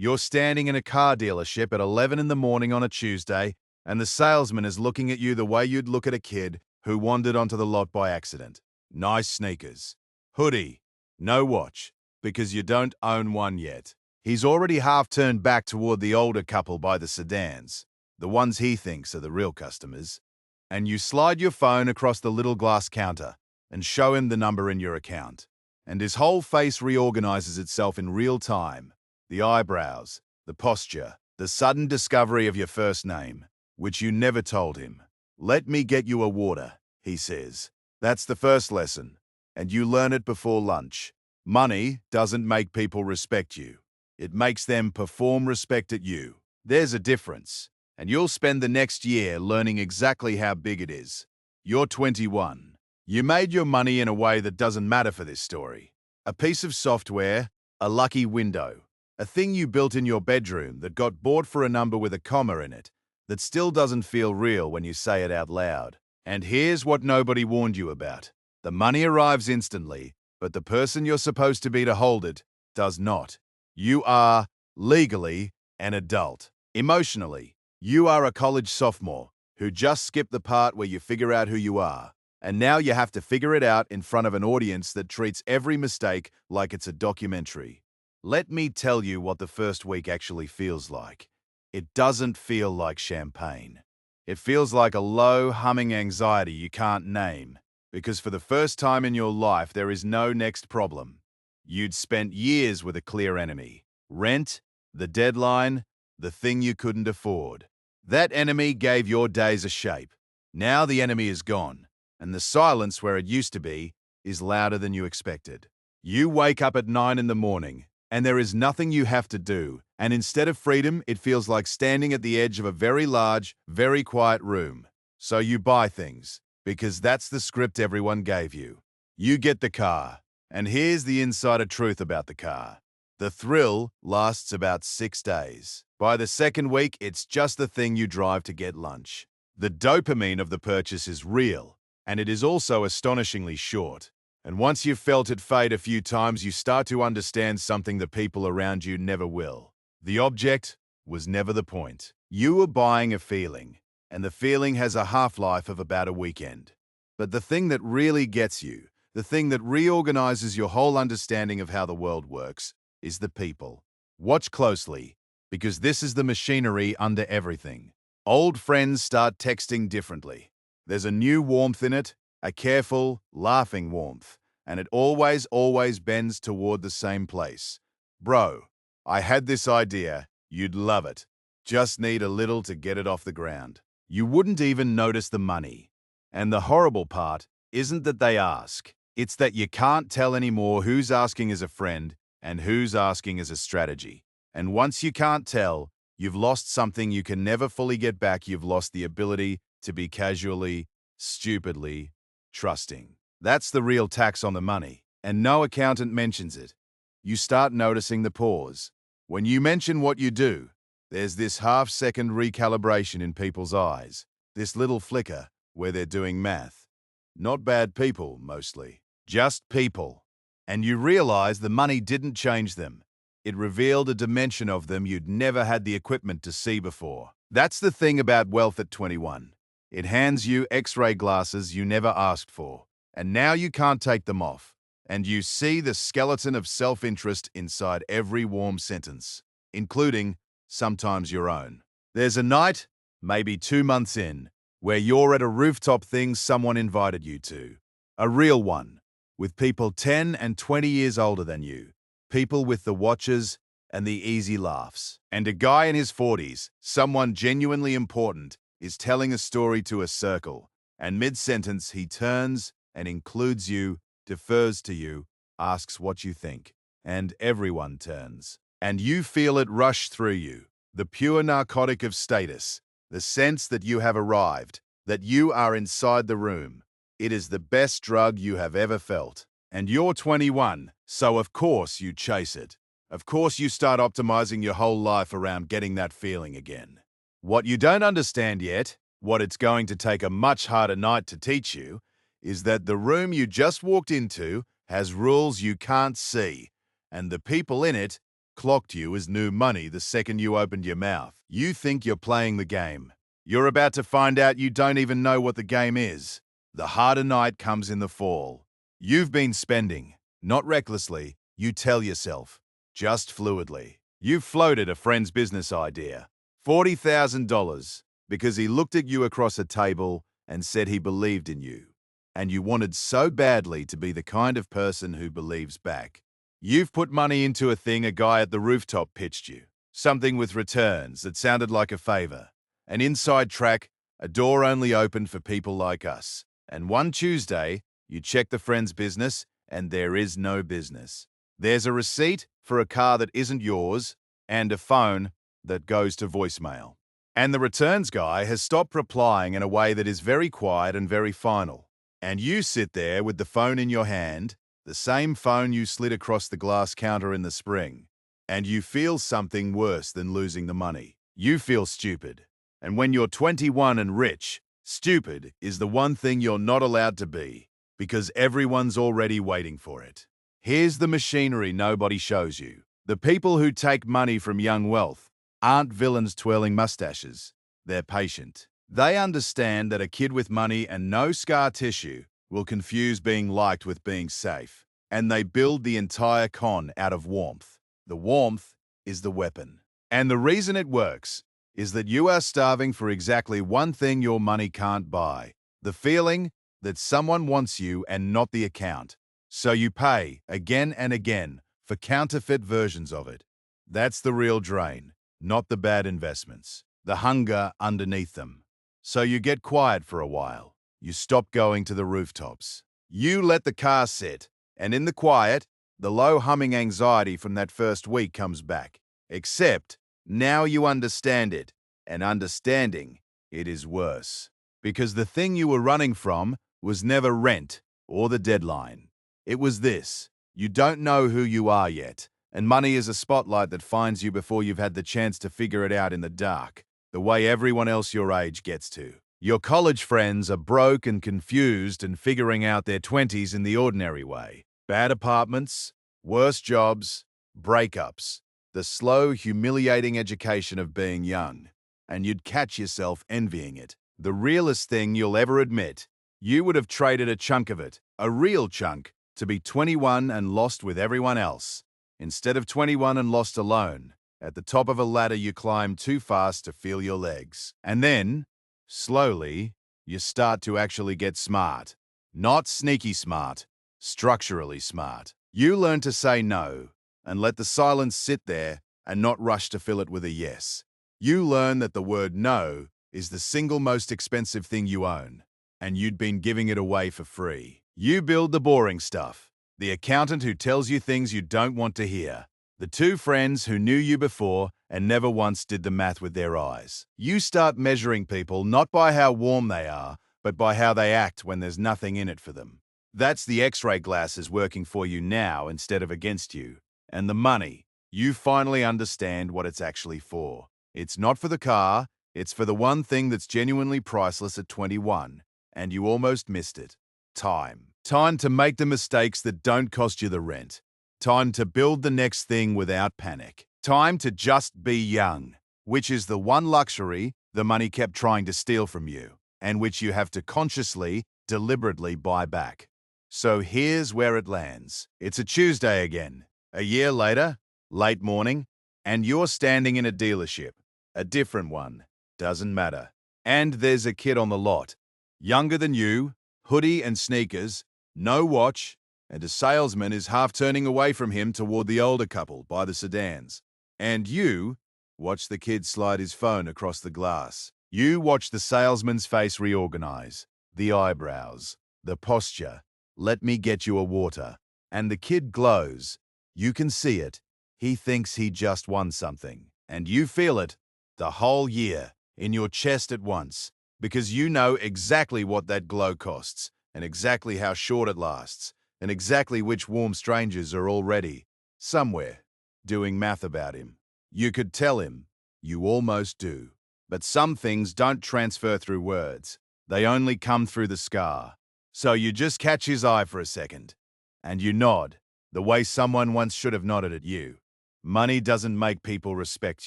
You're standing in a car dealership at 11 in the morning on a Tuesday, and the salesman is looking at you the way you'd look at a kid who wandered onto the lot by accident. Nice sneakers. Hoodie. No watch, because you don't own one yet. He's already half turned back toward the older couple by the sedans, the ones he thinks are the real customers. And you slide your phone across the little glass counter and show him the number in your account. And his whole face reorganizes itself in real time. The eyebrows, the posture, the sudden discovery of your first name, which you never told him. "Let me get you a water," he says. That's the first lesson, and you learn it before lunch. Money doesn't make people respect you. It makes them perform respect at you. There's a difference, and you'll spend the next year learning exactly how big it is. You're 21. You made your money in a way that doesn't matter for this story. A piece of software, a lucky window, a thing you built in your bedroom that got bought for a number with a comma in it that still doesn't feel real when you say it out loud. And here's what nobody warned you about. The money arrives instantly, but the person you're supposed to be to hold it does not. You are, legally, an adult. Emotionally, you are a college sophomore who just skipped the part where you figure out who you are. And now you have to figure it out in front of an audience that treats every mistake like it's a documentary. Let me tell you what the first week actually feels like. It doesn't feel like champagne. It feels like a low, humming anxiety you can't name, because for the first time in your life there is no next problem. You'd spent years with a clear enemy. Rent, the deadline, the thing you couldn't afford. That enemy gave your days a shape. Now the enemy is gone, and the silence where it used to be is louder than you expected. You wake up at 9 in the morning, and there is nothing you have to do, and instead of freedom, it feels like standing at the edge of a very large, very quiet room. So you buy things, because that's the script everyone gave you. You get the car, and here's the insider truth about the car. The thrill lasts about 6 days. By the second week, it's just the thing you drive to get lunch. The dopamine of the purchase is real, and it is also astonishingly short. And once you've felt it fade a few times, you start to understand something the people around you never will. The object was never the point. You were buying a feeling, and the feeling has a half-life of about a weekend. But the thing that really gets you, the thing that reorganizes your whole understanding of how the world works, is the people. Watch closely, because this is the machinery under everything. Old friends start texting differently. There's a new warmth in it, a careful, laughing warmth, and it always bends toward the same place. "Bro, I had this idea. You'd love it. Just need a little to get it off the ground." You wouldn't even notice the money. And the horrible part isn't that they ask. It's that you can't tell anymore who's asking as a friend and who's asking as a strategy. And once you can't tell, you've lost something you can never fully get back. You've lost the ability to be casually, stupidly trusting. That's the real tax on the money, and no accountant mentions it. You start noticing the pause. When you mention what you do, there's this half-second recalibration in people's eyes, this little flicker where they're doing math. Not bad people, mostly. Just people. And you realize the money didn't change them. It revealed a dimension of them you'd never had the equipment to see before. That's the thing about wealth at 21. It hands you X-ray glasses you never asked for, and now you can't take them off. And you see the skeleton of self-interest inside every warm sentence, including sometimes your own. There's a night, maybe 2 months in, where you're at a rooftop thing someone invited you to. A real one, with people 10 and 20 years older than you, people with the watches and the easy laughs. And a guy in his 40s, someone genuinely important, is telling a story to a circle, and mid-sentence he turns and includes you, defers to you, asks what you think, and everyone turns. And you feel it rush through you, the pure narcotic of status, the sense that you have arrived, that you are inside the room. It is the best drug you have ever felt. And you're 21, so of course you chase it. Of course you start optimizing your whole life around getting that feeling again. What you don't understand yet, what it's going to take a much harder night to teach you, is that the room you just walked into has rules you can't see, and the people in it clocked you as new money the second you opened your mouth. You think you're playing the game. You're about to find out you don't even know what the game is. The harder night comes in the fall. You've been spending, not recklessly, you tell yourself, just fluidly. You've floated a friend's business idea, $40,000, because he looked at you across a table and said he believed in you. And you wanted so badly to be the kind of person who believes back. You've put money into a thing a guy at the rooftop pitched you, something with returns that sounded like a favor, an inside track, a door only open for people like us. And one Tuesday, you check the friend's business and there is no business. There's a receipt for a car that isn't yours and a phone that goes to voicemail. And the returns guy has stopped replying in a way that is very quiet and very final. And you sit there with the phone in your hand, the same phone you slid across the glass counter in the spring, and you feel something worse than losing the money. You feel stupid. And when you're 21 and rich, stupid is the one thing you're not allowed to be, because everyone's already waiting for it. Here's the machinery nobody shows you. The people who take money from young wealth aren't villains twirling mustaches. They're patient. They understand that a kid with money and no scar tissue will confuse being liked with being safe, and they build the entire con out of warmth. The warmth is the weapon. And the reason it works is that you are starving for exactly one thing your money can't buy: the feeling that someone wants you and not the account. So you pay again and again for counterfeit versions of it. That's the real drain, not the bad investments, the hunger underneath them. So you get quiet for a while. You stop going to the rooftops. You let the car sit, and in the quiet, the low humming anxiety from that first week comes back. Except now you understand it, and understanding it is worse. Because the thing you were running from was never rent or the deadline. It was this: you don't know who you are yet, and money is a spotlight that finds you before you've had the chance to figure it out in the dark, the way everyone else your age gets to. Your college friends are broke and confused and figuring out their 20s in the ordinary way. Bad apartments, worse jobs, breakups, the slow, humiliating education of being young. And you'd catch yourself envying it. The realest thing you'll ever admit: you would have traded a chunk of it, a real chunk, to be 21 and lost with everyone else, instead of 21 and lost alone, at the top of a ladder you climb too fast to feel your legs. And then, slowly, you start to actually get smart. Not sneaky smart, structurally smart. You learn to say no and let the silence sit there and not rush to fill it with a yes. You learn that the word no is the single most expensive thing you own, and you'd been giving it away for free. You build the boring stuff, the accountant who tells you things you don't want to hear, the two friends who knew you before and never once did the math with their eyes. You start measuring people not by how warm they are, but by how they act when there's nothing in it for them. That's the X-ray glasses working for you now instead of against you. And the money, you finally understand what it's actually for. It's not for the car, it's for the one thing that's genuinely priceless at 21, and you almost missed it. Time. Time to make the mistakes that don't cost you the rent. Time to build the next thing without panic. Time to just be young, which is the one luxury the money kept trying to steal from you, and which you have to consciously, deliberately buy back. So here's where it lands. It's a Tuesday again. A year later, late morning, and you're standing in a dealership. A different one. Doesn't matter. And there's a kid on the lot, younger than you, hoodie and sneakers, no watch, and a salesman is half turning away from him toward the older couple by the sedans. And you watch the kid slide his phone across the glass. You watch the salesman's face reorganize, the eyebrows, the posture. Let me get you a water. And the kid glows. You can see it. He thinks he just won something. And you feel it the whole year in your chest at once, because you know exactly what that glow costs, and exactly how short it lasts, and exactly which warm strangers are already, somewhere, doing math about him. You could tell him. You almost do. But some things don't transfer through words. They only come through the scar. So you just catch his eye for a second, and you nod, the way someone once should have nodded at you. Money doesn't make people respect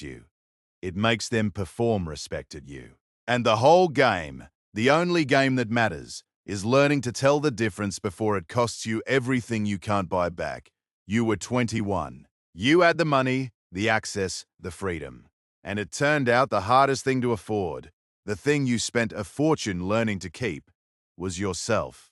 you. It makes them perform respect at you. And the whole game, the only game that matters, is learning to tell the difference before it costs you everything you can't buy back. You were 21. You had the money, the access, the freedom. And it turned out the hardest thing to afford, the thing you spent a fortune learning to keep, was yourself.